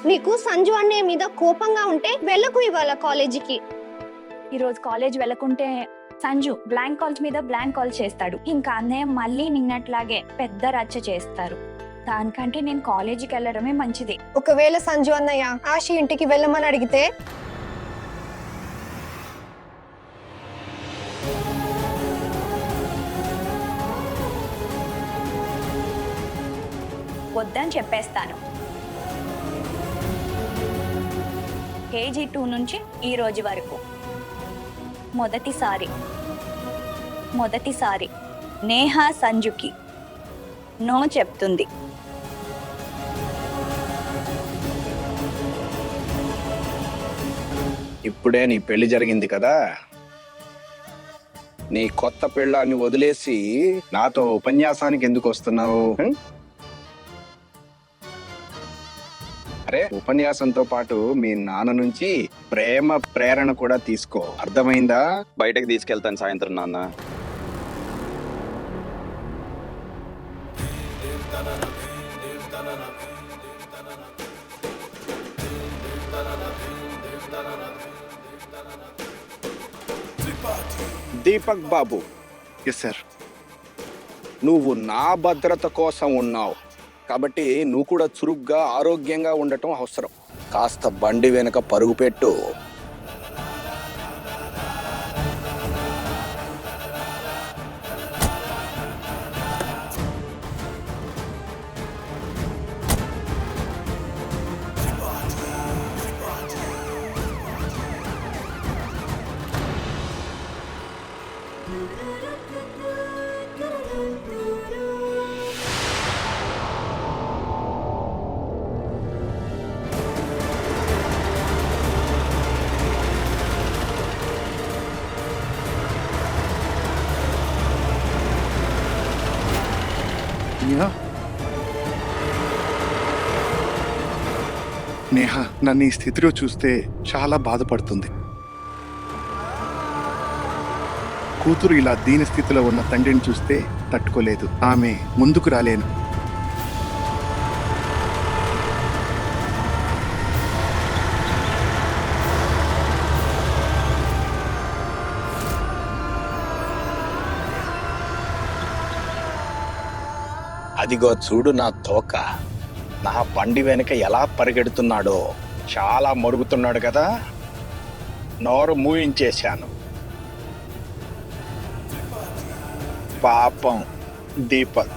నీకు సంజు అన్నయ్య మీద కోపంగా ఉంటే వెళ్ళకు ఇవాళ కాలేజీకి. ఈరోజు కాలేజ్ వెళ్ళకుంటే సంజు బ్లాంక్ కాల్స్ మీద బ్లాంక్ కాల్ చేస్తాడు. ఇంకా అన్నయ్య మళ్ళీ నిన్నట్లాగే పెద్ద రచ్చ చేస్తారు. దానికంటే నేను కాలేజీకి వెళ్ళడమే మంచిది. ఒకవేళ సంజు అన్నయ్య ఆశి ఇంటికి వెళ్ళమని అడిగితే వద్దని చెప్పేస్తాను. KG2 నుంచి ఈ రోజు వరకు మొదటిసారి నేహ సంజుకి నో చెప్తుంది. ఇప్పుడే నీ పెళ్లి జరిగింది కదా, నీ కొత్త పెళ్ళాన్ని వదిలేసి నాతో ఉపన్యాసానికి ఎందుకు వస్తున్నావు? అరే, ఉపన్యాసంతో పాటు మీ నాన్న నుంచి ప్రేమ ప్రేరణ కూడా తీసుకో, అర్థమైందా? బయటకు తీసుకెళ్తాను సాయంత్రం నాన్న. దీపక్ బాబు. Yes sir. నువ్వు నా భద్రత కోసం ఉన్నావు కాబట్టి నువ్వు కూడా చురుగ్గా ఆరోగ్యంగా ఉండటం అవసరం. కాస్త బండి వెనుక పరుగు పెట్టు. నేహ నన్ను ఈ స్థితిలో చూస్తే చాలా బాధపడుతుంది. కూతురు ఇలా దీని స్థితిలో ఉన్న తండ్రిని చూస్తే తట్టుకోలేదు. ఆమె ముందుకు రాలేను. అదిగో చూడు నా తోక, నా బండి వెనుక ఎలా పరిగెడుతున్నాడో. చాలా మరుగుతున్నాడు కదా, నోరు మూయించేశాను. పాపం దీపక్.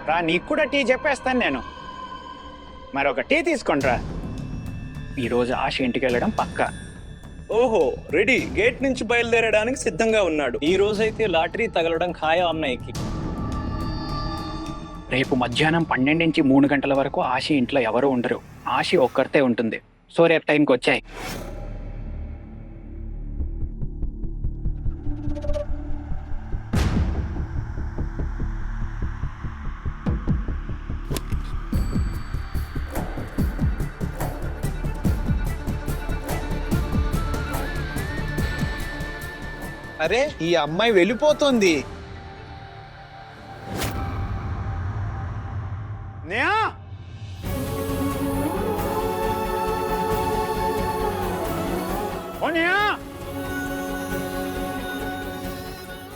రా, నీకు కూడా టీ చెప్పేస్తాను నేను. మరొక టీ తీసుకుంట్రా. ఈరోజు ఆశ ఇంటికి వెళ్ళడం పక్కా. ఓహో, రెడీ. గేట్ నుంచి బయలుదేరడానికి సిద్ధంగా ఉన్నాడు. ఈ రోజైతే లాటరీ తగలడం ఖాయం అన్నయ్యకి. రేపు మధ్యాహ్నం 12 నుంచి 3 గంటల వరకు ఆశ ఇంట్లో ఎవరు ఉండరు. ఆశ ఒక్కరితే ఉంటుంది. సో రేపు టైంకి వచ్చాయి. అరే, ఈ అమ్మాయి వెళ్ళిపోతుంది. నేహా, ఓ నేహా,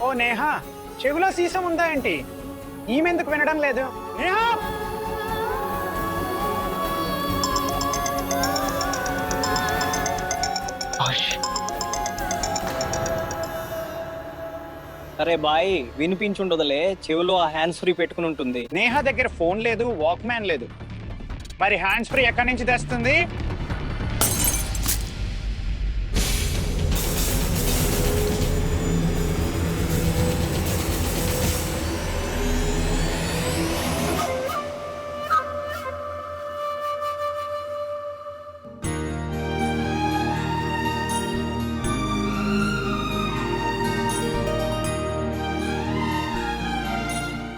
ఓ నేహా, చెవిలో సీసం ఉందా ఏంటి? ఈమెందుకు వినడం లేదు? నేహా, అరే బాయ్, వినిపించుండదులే. చెవిలో ఆ హ్యాండ్స్ ఫ్రీ పెట్టుకుని ఉంటుంది. నేహా దగ్గర ఫోన్ లేదు, వాక్ మ్యాన్ లేదు. మరి హ్యాండ్స్ ఫ్రీ ఎక్కడి నుంచి తెస్తుంది?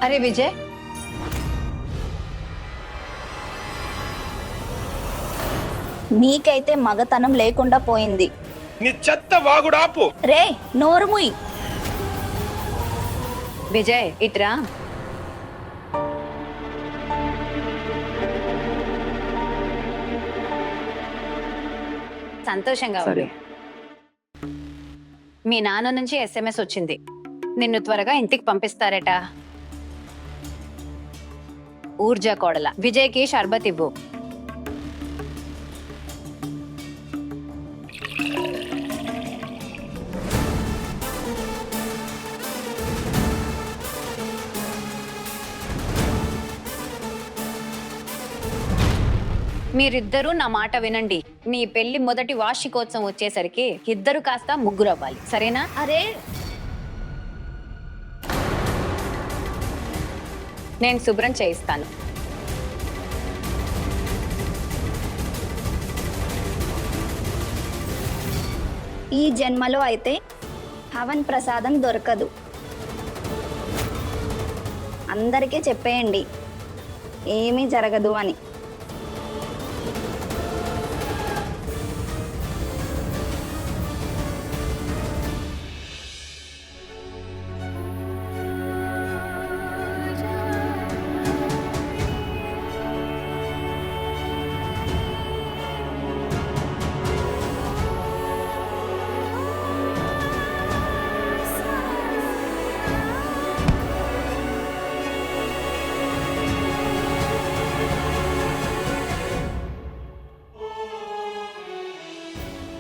అరే విజయ్, నీకైతే మగతనం లేకుండా పోయింది. నీ చెత్త వాగుడాపు. రే నోరుముయ్. విజయ్ ఇట్రా. సంతోషంగా ఉంది. మీ నాన్న నుంచి SMS వచ్చింది, నిన్ను త్వరగా ఇంటికి పంపిస్తారట. ఊర్జా కోడల విజయ్కి షర్బత్ ఇవ్వు. మీరిద్దరూ నా మాట వినండి. నీ పెళ్లి మొదటి వార్షికోత్సవం వచ్చేసరికి ఇద్దరు కాస్త ముగ్గురు అవ్వాలి, సరేనా? అరే నేను శుభ్రం చేయిస్తాను. ఈ జన్మలో అయితే హవన్ ప్రసాదం దొరకదు. అందరికీ చెప్పేయండి ఏమీ జరగదు అని.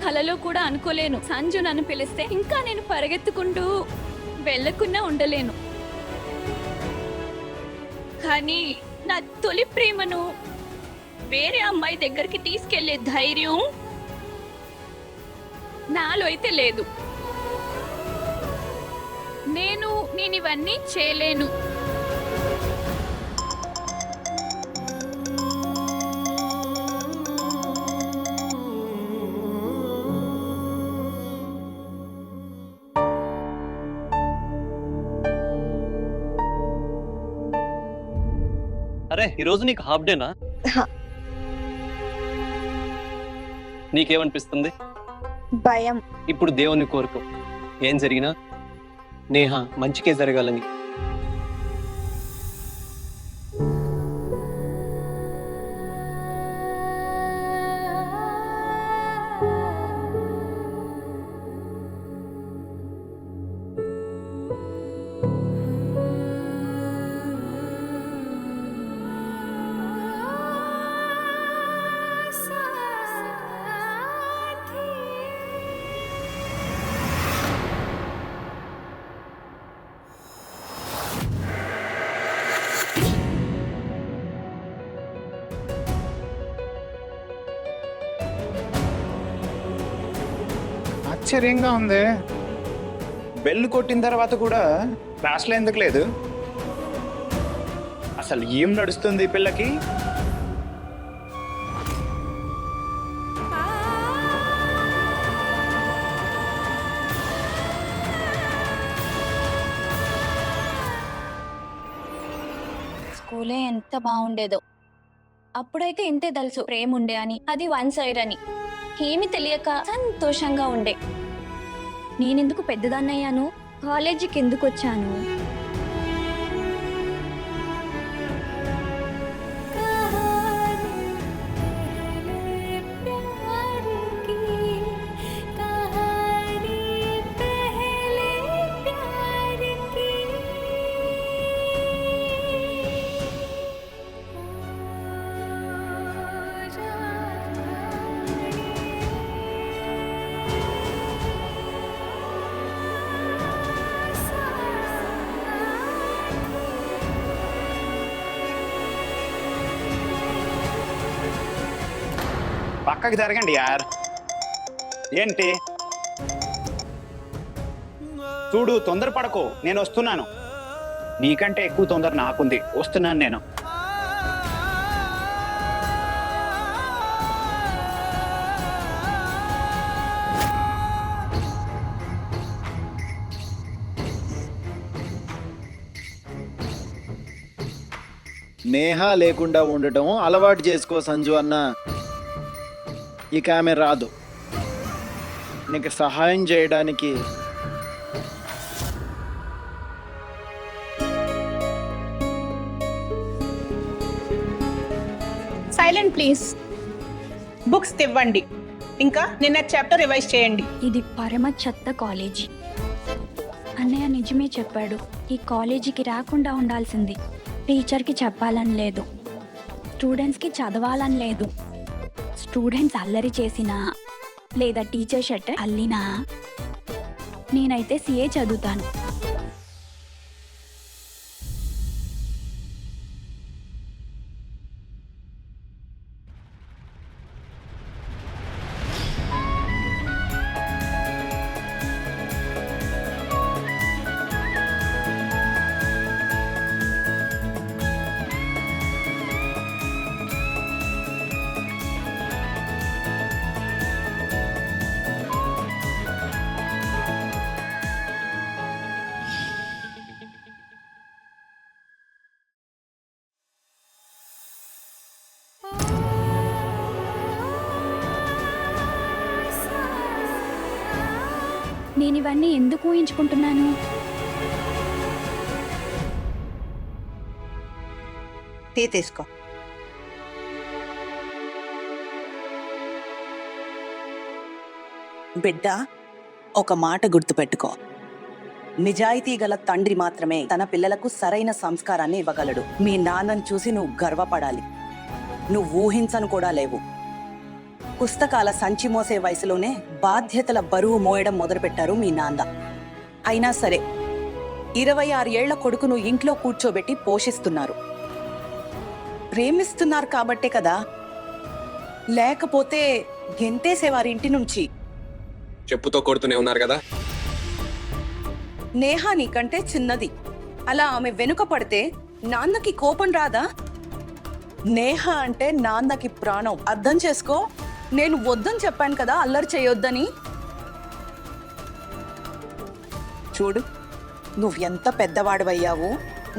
కలలో కూడా అనుకోలేను సంజు నన్ను పిలిస్తే ఇంకా నేను పరిగెత్తుకుంటూ వెళ్ళకుండా ఉండలేను. కానీ నా తొలి ప్రేమను వేరే అమ్మాయి దగ్గరికి తీసుకెళ్లే ధైర్యం నాలో అయితే లేదు. నేను ఇవన్నీ చేయలేను. అరే ఈరోజు నీకు హాఫ్ డేనా? నీకేమనిపిస్తుంది? భయం. ఇప్పుడు దేవుని కోరుకో, ఏం జరిగినా నేహ మంచికే జరగాలని. ఆశ్చర్యంగా ఉంది. బెల్ కొట్టిన తర్వాత కూడా క్లాస్లో ఎందుకు లేదు? అసలు ఏం నడుస్తుంది ఈ పిల్లకి? స్కూలే ఎంత బాగుండేదో. అప్పుడైతే ఇంతే తెలుసు ప్రేమ ఉండే అని, అది వన్ సైడ్ అని. ఏమి తెలియక సంతోషంగా ఉండే. నేనెందుకు పెద్దదాన్నయ్యాను? కాలేజీకి ఎందుకు వచ్చాను? పక్కకి జరగండి యార్. ఏంటి చూడు, తొందరపడకు, నేను వస్తున్నాను. నీకంటే ఎక్కువ తొందర నాకుంది, వస్తున్నాను నేను. నేహ లేకుండా ఉండటం అలవాటు చేసుకో సంజు అన్న. ఇక ఆమె రాదు. నీకు సహాయం చేయడానికి సైలెంట్ ప్లీజ్. బుక్స్ ఇవ్వండి. ఇంకా నిన్న చాప్టర్ రివైజ్ చేయండి. ఇది పరమ చెత్త కాలేజీ. అన్నయ్య నిజమే చెప్పాడు. ఈ కాలేజీకి రాకుండా ఉండాల్సింది. టీచర్కి చెప్పాలని లేదు, స్టూడెంట్స్కి చదవాలని లేదు. స్టూడెంట్స్ అల్లరి చేసినా లేదా టీచర్ షర్ట్ అల్లినా నేనైతే సిఏ చదువుతాను. నేను ఇవన్నీ ఎందుకు ఊహించుకుంటున్నాను? టీ తీసుకో. బిడ్డ, ఒక మాట గుర్తుపెట్టుకో. నిజాయితీ గల తండ్రి మాత్రమే తన పిల్లలకు సరైన సంస్కారాన్ని ఇవ్వగలడు. మీ నాన్నను చూసి నువ్వు గర్వపడాలి. నువ్వు ఊహించను కూడా లేవు. పుస్తకాల సంచి మోసే వయసులోనే బాధ్యతల బరువు మోయడం మొదలుపెట్టారు మీ నాన్న. అయినా సరే 26 ఏళ్ల కొడుకును ఇంట్లో కూర్చోబెట్టి పోషిస్తున్నారు. ప్రేమిస్తున్నారు కాబట్టే కదా, లేకపోతే గెంటేసేవారి ఇంటి నుంచి. చెప్పుతో కొడుతూనే ఉన్నారు కదా. నేహా నీకంటే చిన్నది. అలా ఆమె వెనుక పడితే నాన్నకి కోపం రాదా? నేహ అంటే నాన్నకి ప్రాణం. అర్థం చేసుకో. నేను వద్దని చెప్పాను కదా అల్లరి చేయొద్దని. చూడు, నువ్వు ఎంత పెద్దవాడివయ్యావు.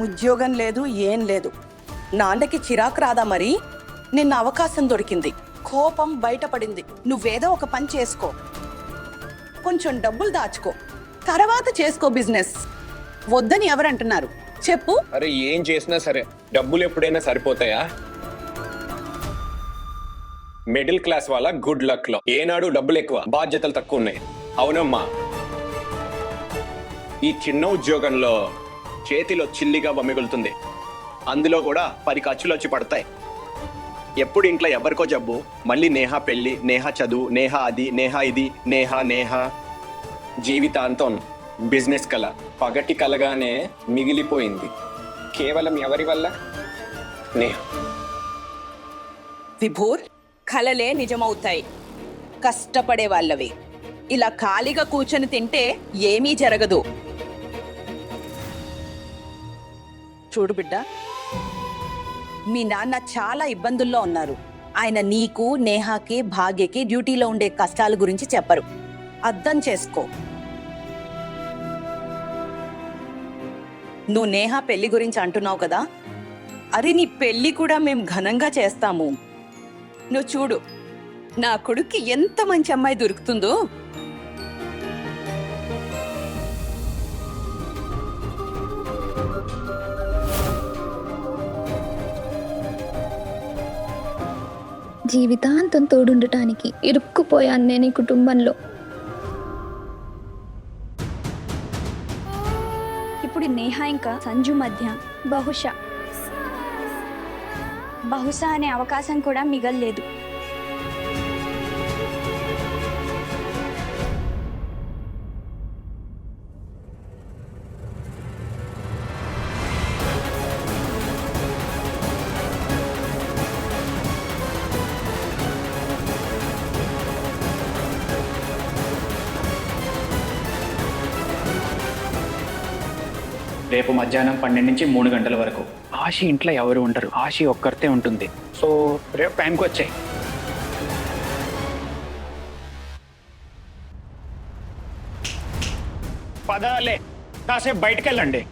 ఉద్యోగం లేదు, ఏం లేదు. నాన్నకి చిరాకు రాదా మరి? నిన్న అవకాశం దొరికింది, కోపం బయటపడింది. నువ్వేదో ఒక పని చేసుకో. కొంచెం డబ్బులు దాచుకో, తర్వాత చేసుకో బిజినెస్. వద్దని ఎవరంటున్నారు చెప్పు. అరే ఏం చేసినా సరే డబ్బులు ఎప్పుడైనా సరిపోతాయా? మిడిల్ క్లాస్ వాళ్ళ గుడ్ లక్ లో ఏనాడు డబ్బులు ఎక్కువ, బాధ్యతలు తక్కువ ఉన్నాయి. అవునమ్మా, ఈ చిన్న ఉద్యోగంలో చేతిలో చిల్లిగా మిగులుతుంది. అందులో కూడా 10 ఖర్చులు వచ్చి పడతాయి. ఎప్పుడు ఇంట్లో ఎవరికో జబ్బు, మళ్ళీ నేహా పెళ్లి, నేహా చదువు, నేహా అది, నేహా ఇది, నేహా జీవితాంతం బిజినెస్ కళ పగటి కలగానే మిగిలిపోయింది. కేవలం ఎవరి వల్ల? నేహా. విభూర్, కలలే నిజమవుతాయి, కష్టపడే వాళ్ళవి. ఇలా ఖాళీగా కూర్చొని తింటే ఏమీ జరగదు. చూడు బిడ్డ, మీ నాన్న చాలా ఇబ్బందుల్లో ఉన్నారు. ఆయన నీకు, నేహాకి, భాగ్యకి డ్యూటీలో ఉండే కష్టాల గురించి చెప్పరు. అర్థం చేసుకో. నువ్వు నేహా పెళ్లి గురించి అంటున్నావు కదా, అరే నీ పెళ్లి కూడా మేము ఘనంగా చేస్తాము. నువ్వు చూడు, నా కొడుక్కి ఎంత మంచి అమ్మాయి దొరుకుతుందో. జీవితాంతం తోడుండటానికి ఇరుక్కుపోయాను నేను ఈ కుటుంబంలో. ఇప్పుడు నేహ ఇంకా సంజు మధ్య బహుశా అనే అవకాశం కూడా మిగల్లేదు. రేపు మధ్యాహ్నం 12 నుంచి 3 గంటల వరకు ఆశి ఇంట్లో ఎవరు ఉండరు. ఆశి ఒక్కరితే ఉంటుంది. సో రేపు టైంకి వచ్చాయి. పదాలే, కాసేపు బయటికి వెళ్ళండి.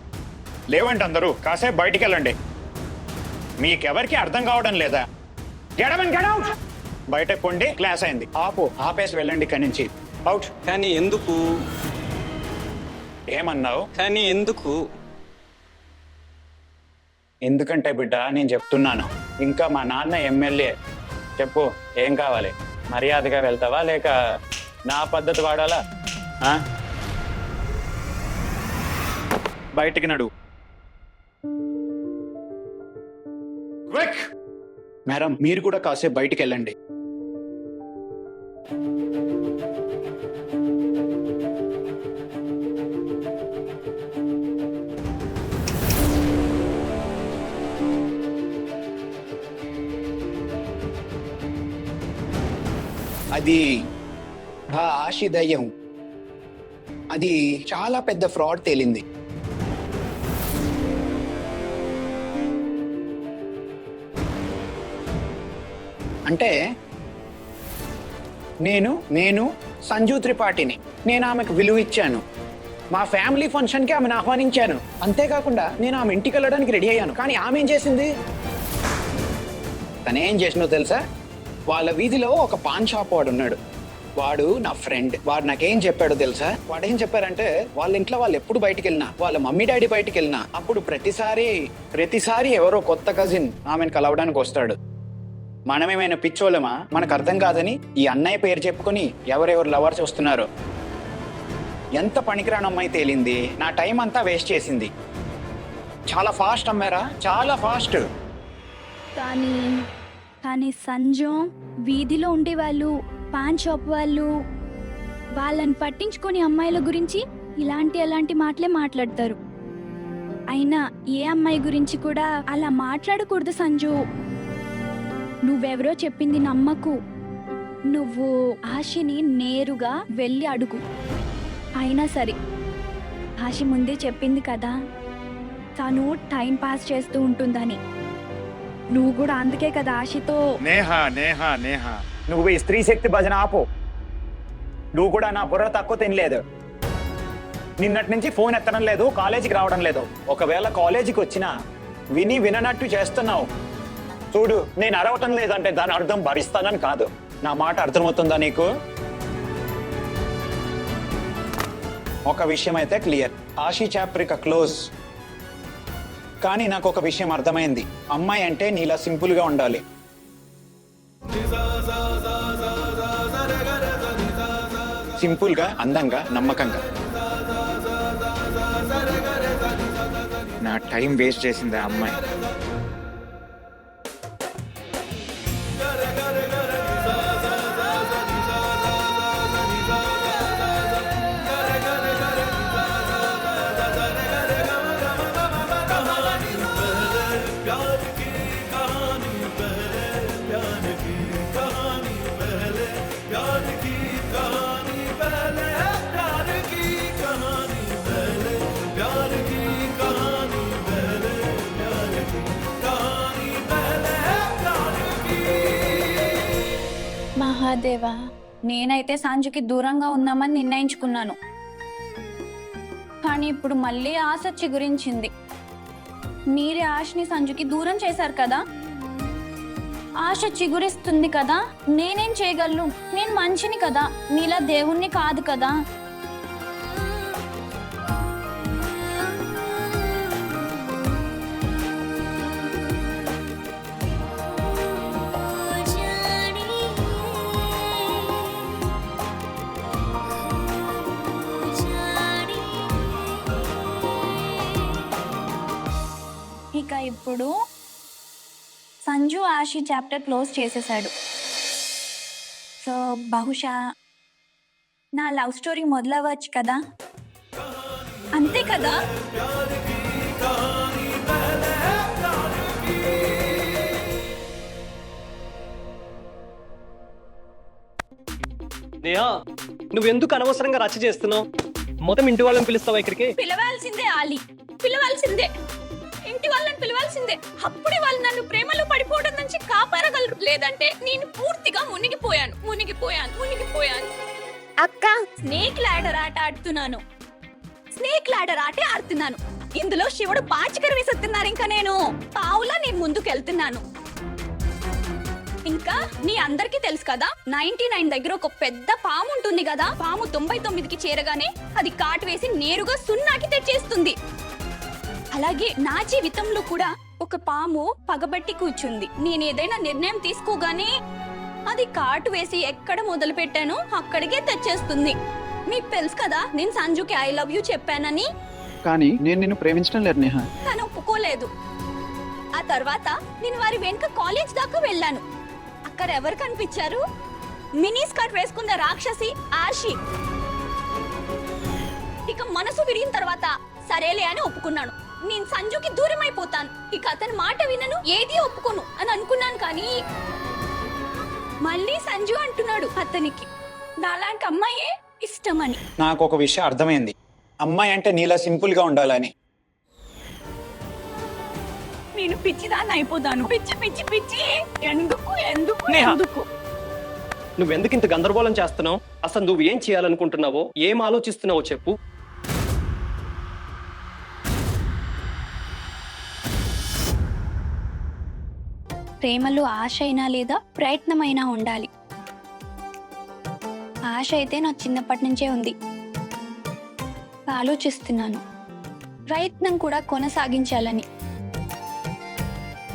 లేవండి అందరూ, కాసేపు బయటికి వెళ్ళండి. మీకెవరికి అర్థం కావడం లేదా? Get out. బయట పొండి, క్లాస్ అయింది. ఆపేసి వెళ్ళండి ఇక్కడి నుంచి. అవుట్. కానీ ఎందుకు? ఏమన్నావు? కానీ ఎందుకు? ఎందుకంటే బిడ్డ నేను చెప్తున్నాను, ఇంకా మా నాన్న ఎమ్మెల్యే. చెప్పు, ఏం కావాలి? మర్యాదగా వెళ్తావా లేక నా పద్ధతి వాడాలా? బయటికి నడు. క్విక్! మేడం, మీరు కూడా కాసేపు బయటికి వెళ్ళండి. అది ఆ ఆశిదయ్యం, అది చాలా పెద్ద ఫ్రాడ్ తేలింది. అంటే నేను సంజు త్రిపాఠిని. నేను ఆమెకు విలువ ఇచ్చాను. మా ఫ్యామిలీ ఫంక్షన్కి ఆమెను ఆహ్వానించాను. అంతేకాకుండా నేను ఆమె ఇంటికి వెళ్ళడానికి రెడీ అయ్యాను. కానీ ఆమె ఏం చేసింది? తనేం చేసినో తెలుసా? వాళ్ళ వీధిలో ఒక పాన్ షాప్ వాడు ఉన్నాడు. వాడు నా ఫ్రెండ్. వాడు నాకేం చెప్పాడో తెలుసా? వాడు ఏం చెప్పారంటే, వాళ్ళ ఇంట్లో వాళ్ళు ఎప్పుడు బయటికి వెళ్ళినా, వాళ్ళ మమ్మీ డాడీ బయటికి వెళ్ళినా, అప్పుడు ప్రతిసారి ఎవరో కొత్త కజిన్ ఆమెను కలవడానికి వస్తాడు. మనమేమైనా పిచ్చోళ్ళమా? మనకు అర్థం కాదని ఈ అన్నయ్య పేరు చెప్పుకొని ఎవరెవరు లవర్స్ వస్తున్నారు. ఎంత పనికిరాని అమ్మాయి తేలింది. నా టైం అంతా వేస్ట్ చేసింది. చాలా ఫాస్ట్ అమ్మారా, చాలా ఫాస్ట్. కానీ సంజు, వీధిలో ఉండే వాళ్ళు, పాన్ షాప్ వాళ్ళు, వాళ్ళని పట్టించుకొని అమ్మాయిల గురించి అలాంటి మాటలే మాట్లాడతారు. అయినా ఏ అమ్మాయి గురించి కూడా అలా మాట్లాడకూడదు సంజు. నువ్వెవరో చెప్పింది నమ్మకు. నువ్వు ఆశని నేరుగా వెళ్ళి అడుగు. అయినా సరే, ఆశ ముందే చెప్పింది కదా తను టైం పాస్ చేస్తూ ఉంటుందని. నువ్వు కూడా అందుకే కదా ఆశతో. నేహా నువ్వు ఈ స్త్రీ శక్తి భజన ఆపు. నువ్వు కూడా నా బుర్ర తక్కువ తినలేదు. నిన్నటి నుంచి ఫోన్ ఎత్తడం లేదు, కాలేజీకి రావడం లేదు. ఒకవేళ కాలేజీకి వచ్చినా విననట్టు చేస్తున్నావు. చూడు, నేను అరవటం లేదంటే దాని అర్థం భరిస్తానని కాదు. నా మాట అర్థమవుతుందా నీకు? ఒక విషయం అయితే క్లియర్, ఆశీ చాప్టర్ ఇక క్లోజ్. కానీ నాకు ఒక విషయం అర్థమైంది. అమ్మాయి అంటే నీలా సింపుల్ గా ఉండాలి. సింపుల్ గా, అందంగా, నమ్మకంగా. నా టైం వేస్ట్ చేసింది ఆ అమ్మాయి. మహాదేవా, నేనైతే సంజుకి దూరంగా ఉన్నామని నిర్ణయించుకున్నాను. కానీ ఇప్పుడు మళ్ళీ ఆశ చిగురించింది. మీరే ఆశని సంజుకి దూరం చేశారు కదా. ఆశ చిగురిస్తుంది కదా. నేనేం చేయగలను? నేను మనిషిని కదా, నీలా దేవుణ్ణి కాదు కదా. ఇక ఇప్పుడు సంజు ఆశి చాప్టర్ క్లోజ్ చేసేసాడు. సో బహుశా నా లవ్ స్టోరీ మొదలవ్వచ్చు కదా. అంతే కదా? నేహా, నువ్వెందుకు అనవసరంగా రచ్చ చేస్తున్నావు? మొత్తం ఇంటి వాళ్ళని పిలుస్తావా ఇక్కడికి? పిలవాల్సిందే ఆలి, పిలవాల్సిందే. ఇంటి వాళ్ళని పిలవాల్సిందే. అప్పుడే వాళ్ళు నన్ను ప్రేమలో పడిపోవడం నుంచి కాపాడగలరు. లేదంటే నేను పూర్తిగా మునిగిపోయాను. అక్క, స్నేక్ ల్యాడర్ ఆట ఆడుతున్నాను. ఇందులో శివుడు పాచికర వేసేస్తున్నారు. ఇంకా నేను పావులా ముందుకెళ్తున్నాను. ఇంకా నీ అందరికీ తెలుసు కదా 99 దగ్గర ఒక పెద్ద పాము ఉంటుంది కదా. పాము 99కి చేరగానే అది కాటు వేసి నేరుగా 0కి తెచ్చేస్తుంది. అలాగే నా జీవితంలో కూడా ఒక పాము పగబట్టి కూర్చుంది. నేను ఏదైనా నిర్ణయం తీసుకోగానే అది కాటు వేసి ఎక్కడ మొదలు పెట్టానో అక్కడికే తెచ్చేస్తుంది. మీకు తెలుసు కదా నేను సంజుకి ఐ లవ్ యూ చెప్పానని. కానీ నేను నిన్ను ప్రేమించడం లేదు నేహ. తను ఒప్పుకోలేదు. ఆ తర్వాత నేను వారి వెనుక కాలేజ్ దాకా వెళ్ళాను. అక్కడ ఎవరు కనిపించారు? మినీ స్కర్ట్ వేసుకున్న రాక్షసి ఆషి. ఇక మనసు విరిగిన తర్వాత సరేలే అని ఒప్పుకున్నాను. నేను సంజుకి దూరం అయిపోతాను, ఇక అతని మాట వినను, ఏది ఒప్పుకోను అని అనుకున్నాను. కానీ మళ్ళీ సంజు అంటున్నాడు అతనికి నాలాంటి అమ్మాయే ఇష్టమని. నాకు ఒక విషయం అర్థమైంది, అమ్మాయి అంటే నీలా సింపుల్ గా ఉండాలని. నేను పిచ్చిదాన్ని అయిపోతాను. పిచ్చి పిచ్చి పిచ్చి. ఎందుకు ఎందుకు నేహా. ఎందుకు? నువ్వెందుకు ఇంత గందరగోళం చేస్తున్నావు? అసలు నువ్వు ఏం చేయాలనుకుంటున్నావో, ఏం ఆలోచిస్తున్నావో చెప్పు. ప్రేమలో ఆశ అయినా లేదా ప్రయత్నమైనా ఉండాలి. ఆశ అయితే నాకు చిన్నప్పటి నుంచే ఉంది. ఆలోచిస్తున్నాను ప్రయత్నం కూడా కొనసాగించాలని.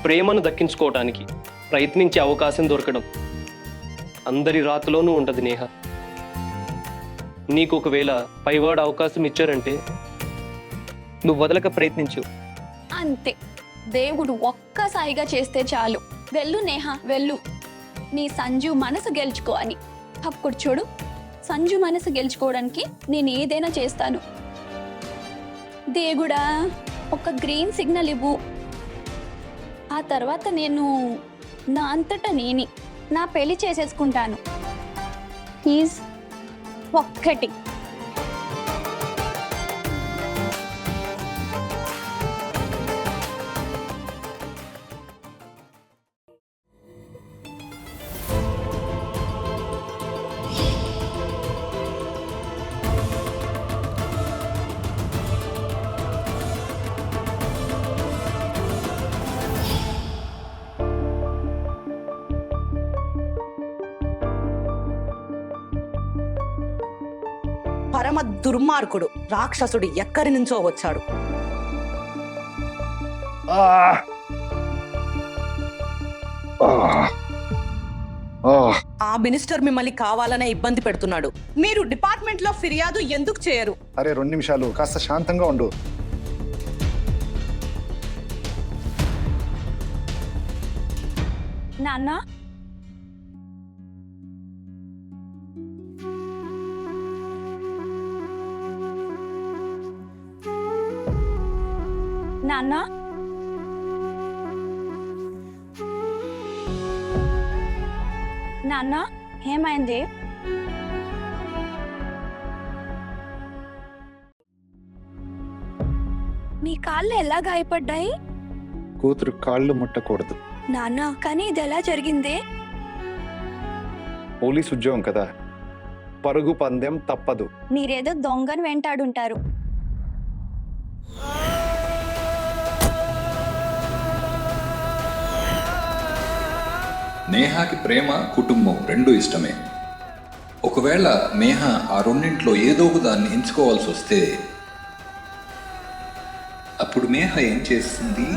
ప్రేమను దక్కించుకోవటానికి ప్రయత్నించే అవకాశం దొరకడం అందరి రాతలోనూ ఉండదు నేహ. నీకు ఒకవేళ పైవాడు అవకాశం ఇచ్చారంటే నువ్వు వదలక ప్రయత్నించు. అంతే, దేవుడు ఒక్కసారిగా చేస్తే చాలు. వెళ్ళు నేహ, వెళ్ళు. నీ సంజు మనసు గెలుచుకో అని. అప్పుడు చూడు, సంజు మనసు గెలుచుకోవడానికి నేను ఏదైనా చేస్తాను. దేవుడా, ఒక గ్రీన్ సిగ్నల్ ఇవ్వు. ఆ తర్వాత నేను నా అంతటా నేని నా పెళ్లి చేసేసుకుంటాను. ప్లీజ్ ఒక్కటి. పరమ దుర్మార్గుడు రాక్షసుడు ఎక్కడి నుంచో వచ్చాడు. ఆ మినిస్టర్ మిమ్మల్ని కావాలనే ఇబ్బంది పెడుతున్నాడు. మీరు డిపార్ట్మెంట్ లో ఫిర్యాదు ఎందుకు చేయరు? అరే 2 నిమిషాలు కాస్త శాంతంగా ఉండు. నాన్న, నాన్న, నాన్న, ఏమైంది? మీ కాళ్ళు ఎలా గాయపడ్డాయి? కూతురు కాళ్ళు ముట్టకూడదు. నాన్న, కానీ ఇది ఎలా జరిగింది? పోలీస్ ఉద్యోగం కదా, పరుగు పందెం తప్పదు. మీరేదో దొంగను వెంటాడుంటారు. నేహాకి ప్రేమ, కుటుంబం రెండూ ఇష్టమే. ఒకవేళ నేహ ఆ రెండింట్లో ఏదో ఒక దాన్ని ఎంచుకోవాల్సి వస్తే అప్పుడు నేహ ఏం చేస్తుంది?